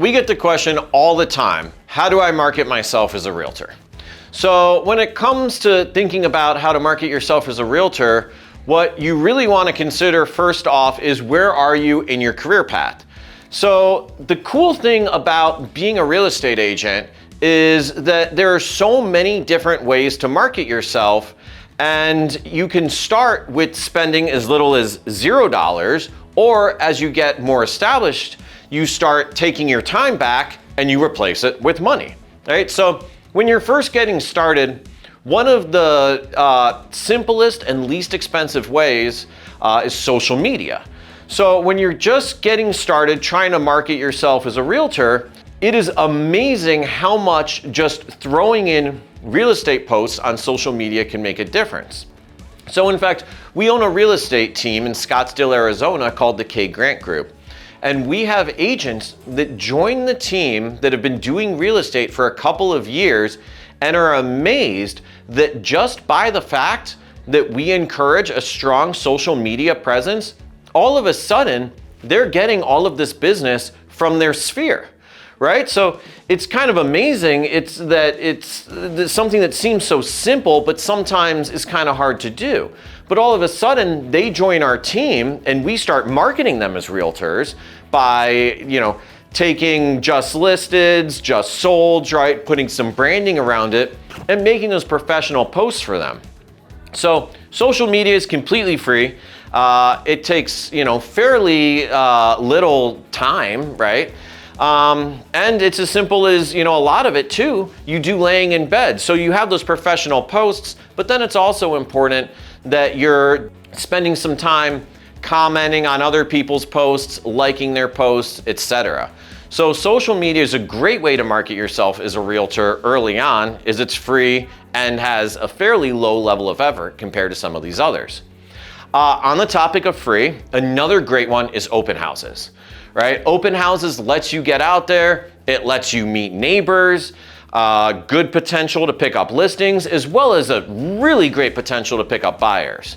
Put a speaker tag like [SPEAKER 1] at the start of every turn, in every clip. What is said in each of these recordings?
[SPEAKER 1] We get the question all the time, how do I market myself as a realtor? So when it comes to thinking about how to market yourself as a realtor, what you really want to consider first off is where are you in your career path? So the cool thing about being a real estate agent is that there are so many different ways to market yourself, and you can start with spending as little as $0, or as you get more established, you start taking your time back and you replace it with money, right? So when you're first getting started, one of the simplest and least expensive ways is social media. So when you're just getting started trying to market yourself as a realtor, it is amazing how much just throwing in real estate posts on social media can make a difference. So in fact, we own a real estate team in Scottsdale, Arizona called the K Grant Group. And we have agents that join the team that have been doing real estate for a couple of years and are amazed that just by the fact that we encourage a strong social media presence, all of a sudden, they're getting all of this business from their sphere, right? So it's kind of amazing. It's something that seems so simple, but sometimes is kind of hard to do. But all of a sudden, they join our team and we start marketing them as realtors by, taking just listeds, just solds, right? Putting some branding around it and making those professional posts for them. So social media is completely free. It takes, fairly little time, right? And it's as simple as, a lot of it too, you do laying in bed. So you have those professional posts, but then it's also important that you're spending some time commenting on other people's posts, liking their posts, etc. So social media is a great way to market yourself as a realtor early on, as it's free and has a fairly low level of effort compared to some of these others. On the topic of free, another great one is open houses, right? Open houses lets you get out there. It lets you meet neighbors, good potential to pick up listings, as well as a really great potential to pick up buyers.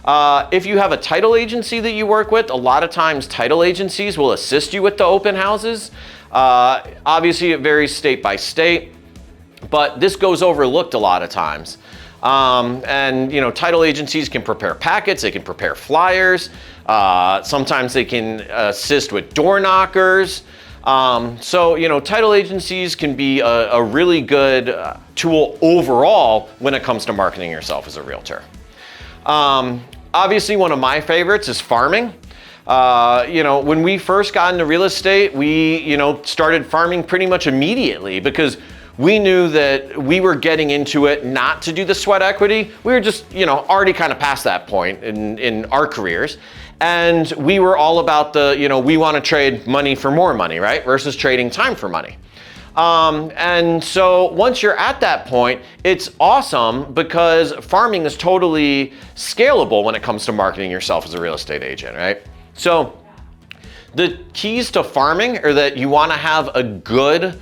[SPEAKER 1] If you have a title agency that you work with, a lot of times title agencies will assist you with the open houses. Obviously, it varies state by state, but this goes overlooked a lot of times. Title agencies can prepare packets, they can prepare flyers, sometimes they can assist with door knockers. Title agencies can be a really good tool overall when it comes to marketing yourself as a realtor. Obviously, one of my favorites is farming. When we first got into real estate, we, started farming pretty much immediately because we knew that we were getting into it not to do the sweat equity. We were just, already kind of past that point in our careers. And we were all about we want to trade money for more money, right? Versus trading time for money. And so once you're at that point, it's awesome because farming is totally scalable when it comes to marketing yourself as a real estate agent, right? So the keys to farming are that you want to have a good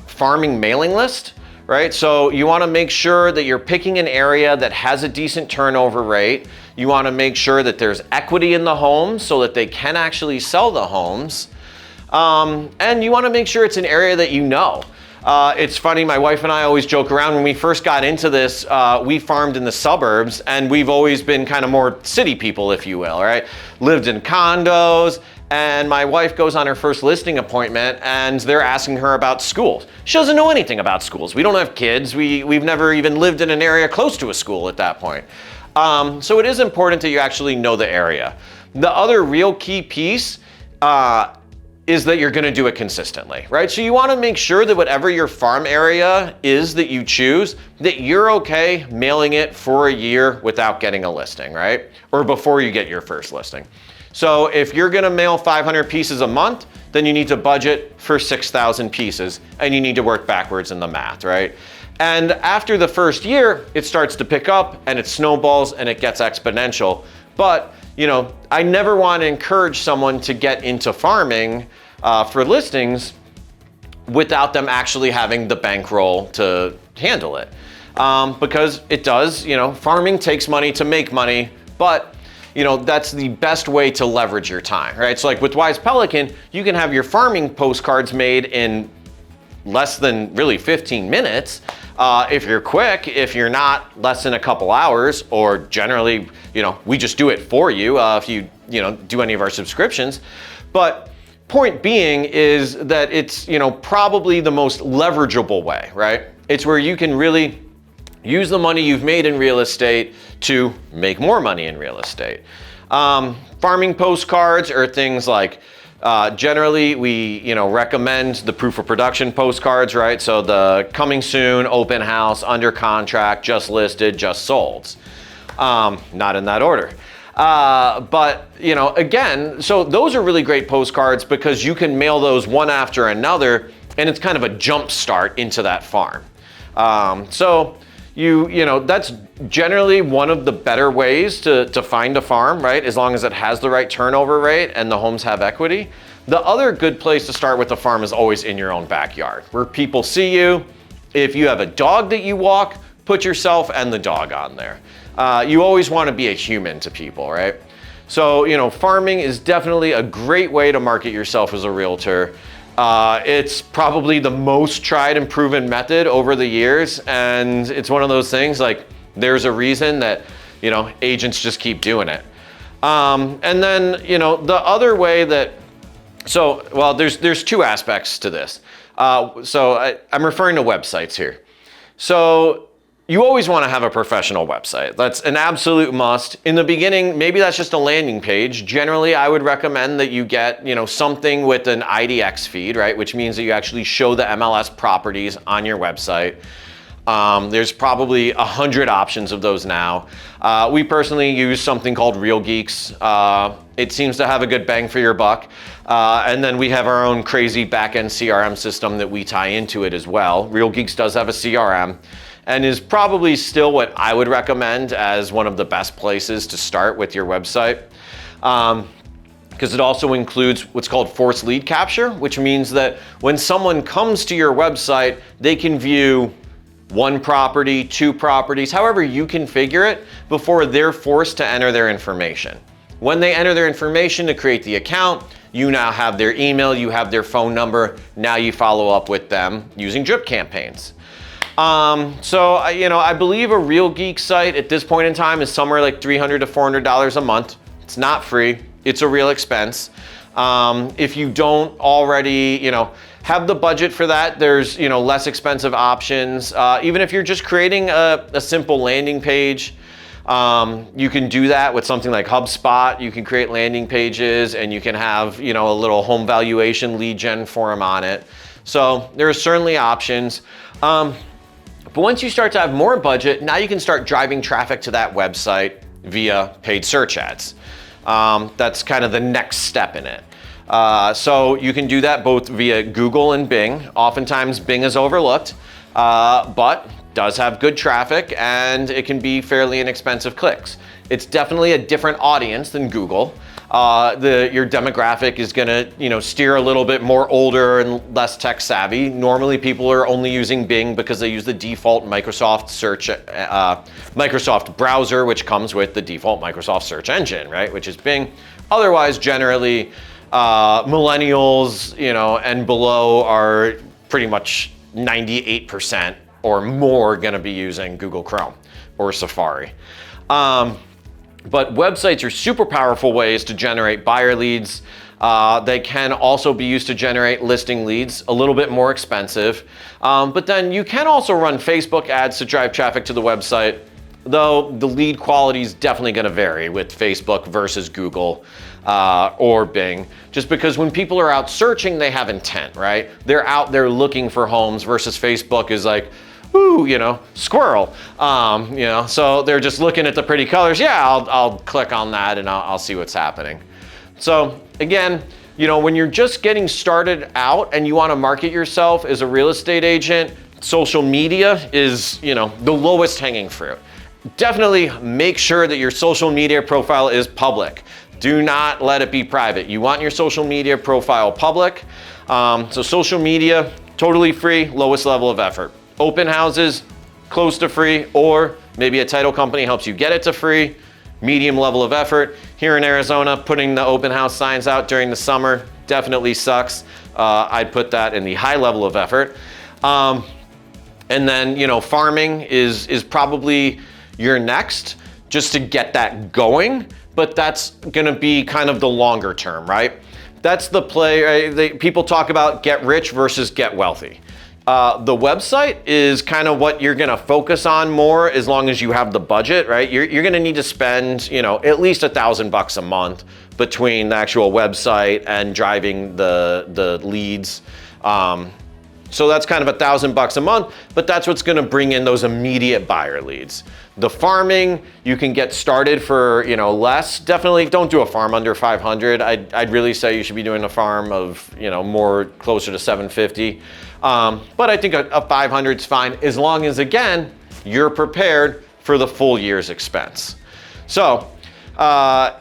[SPEAKER 1] farming mailing list, right? So you want to make sure that you're picking an area that has a decent turnover rate. You want to make sure that there's equity in the homes so that they can actually sell the homes. And you want to make sure it's an area that you know. It's funny, my wife and I always joke around. When we first got into this, we farmed in the suburbs, and we've always been kind of more city people, if you will, right? Lived in condos, and my wife goes on her first listing appointment, and they're asking her about schools. She doesn't know anything about schools. We don't have kids. We've never even lived in an area close to a school at that point. So it is important that you actually know the area. The other real key piece is that you're gonna do it consistently, right? So you wanna make sure that whatever your farm area is that you choose, that you're okay mailing it for a year without getting a listing, right? Or before you get your first listing. So if you're gonna mail 500 pieces a month, then you need to budget for 6,000 pieces, and you need to work backwards in the math, right? And after the first year, it starts to pick up and it snowballs and it gets exponential. But I never want to encourage someone to get into farming for listings without them actually having the bankroll to handle it. Because it does, farming takes money to make money, but that's the best way to leverage your time, right? So like with Wise Pelican, you can have your farming postcards made in less than really 15 minutes. If you're quick, if you're not, less than a couple hours, or generally, we just do it for you if you do any of our subscriptions. But point being is that it's, probably the most leverageable way, right? It's where you can really use the money you've made in real estate to make more money in real estate. Farming postcards are things like, generally we recommend the proof of production postcards, right? So the coming soon, open house, under contract, just listed, just sold. Not in that order. But again, so those are really great postcards because you can mail those one after another, and it's kind of a jump start into that farm. So that's generally one of the better ways to find a farm, right? As long as it has the right turnover rate and the homes have equity. The other good place to start with a farm is always in your own backyard, where people see you. If you have a dog that you walk, put yourself and the dog on there. You always want to be a human to people, right? So, farming is definitely a great way to market yourself as a realtor. It's probably the most tried and proven method over the years, and it's one of those things like there's a reason that agents just keep doing it. And then the other way that there's two aspects to this. I'm referring to websites here. So you always want to have a professional website. That's an absolute must. In the beginning, maybe that's just a landing page. Generally, I would recommend that you get, something with an IDX feed, right? Which means that you actually show the MLS properties on your website. There's probably 100 options of those now. We personally use something called Real Geeks. It seems to have a good bang for your buck. And then we have our own crazy back-end CRM system that we tie into it as well. Real Geeks does have a CRM. And is probably still what I would recommend as one of the best places to start with your website. Because it also includes what's called forced lead capture, which means that when someone comes to your website, they can view one property, two properties, however you configure it, before they're forced to enter their information. When they enter their information to create the account, you now have their email, you have their phone number, now you follow up with them using drip campaigns. I believe a Real Geek site at this point in time is somewhere like $300 to $400 a month. It's not free. It's a real expense. If you don't already, have the budget for that, there's, less expensive options. Even if you're just creating a simple landing page, you can do that with something like HubSpot. You can create landing pages and you can have, a little home valuation lead gen form on it. So there are certainly options. But once you start to have more budget, now you can start driving traffic to that website via paid search ads. That's kind of the next step in it. So you can do that both via Google and Bing. Oftentimes Bing is overlooked, but does have good traffic and it can be fairly inexpensive clicks. It's definitely a different audience than Google. Your demographic is gonna, steer a little bit more older and less tech savvy. Normally people are only using Bing because they use the default Microsoft Microsoft browser, which comes with the default Microsoft search engine, right? Which is Bing. Otherwise, generally, millennials, and below are pretty much 98% or more gonna be using Google Chrome or Safari. But websites are super powerful ways to generate buyer leads. They can also be used to generate listing leads, a little bit more expensive. But then you can also run Facebook ads to drive traffic to the website, though the lead quality is definitely gonna vary with Facebook versus Google or Bing, just because when people are out searching, they have intent, right? They're out there looking for homes versus Facebook is like, ooh, squirrel. So they're just looking at the pretty colors. Yeah, I'll click on that and I'll see what's happening. So again, when you're just getting started out and you want to market yourself as a real estate agent, social media is, the lowest hanging fruit. Definitely make sure that your social media profile is public. Do not let it be private. You want your social media profile public. So social media, totally free, lowest level of effort. Open houses, close to free, or maybe a title company helps you get it to free. medium level of effort. Here in Arizona, putting the open house signs out during the summer definitely sucks. I'd put that in the high level of effort. And then, you know, farming is probably your next, just to get that going, but that's gonna be kind of the longer term, right? That's the play, right? People talk about get rich versus get wealthy. The website is kind of what you're gonna focus on more as long as you have the budget, right? You're gonna need to spend, you know, at least $1,000 a month between the actual website and driving the leads. So that's kind of $1,000 a month, but that's what's gonna bring in those immediate buyer leads. The farming, you can get started for, you know, less. Definitely don't do a farm under 500. I'd really say you should be doing a farm of, you know, more closer to 750. But I think a 500 is fine, as long as, again, you're prepared for the full year's expense. So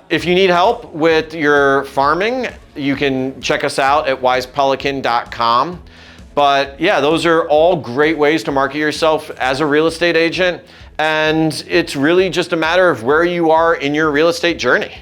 [SPEAKER 1] if you need help with your farming, you can check us out at wisepelican.com. But yeah, those are all great ways to market yourself as a real estate agent. And it's really just a matter of where you are in your real estate journey.